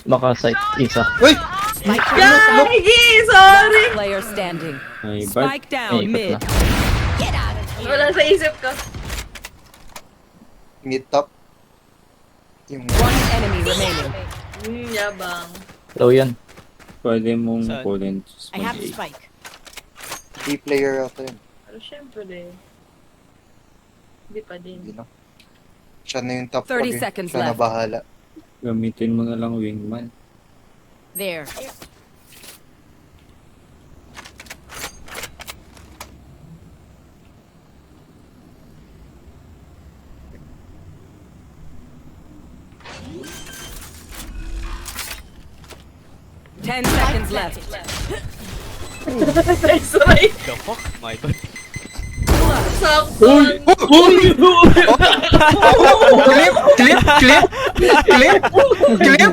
Baka site isa. Uy! Gagi! Sorry! Player standing. Ay, bad. Spike down Ikot mid. na. Wala sa isip ko. Mid top. Yung One enemy remaining. Yabang. Low yan. Pwede mong Saan? pulin. I have the spike. D-player ata yun. Pero syempre din. Hindi pa din. Hindi na. Siya na yung top 30 frag eh. seconds Siya na left. bahala. Gamitin mo na lang wingman. There. Ten seconds left. Sorry. The fuck? My god. Sakto. Clip! Clip! Clip! Clip! Clip!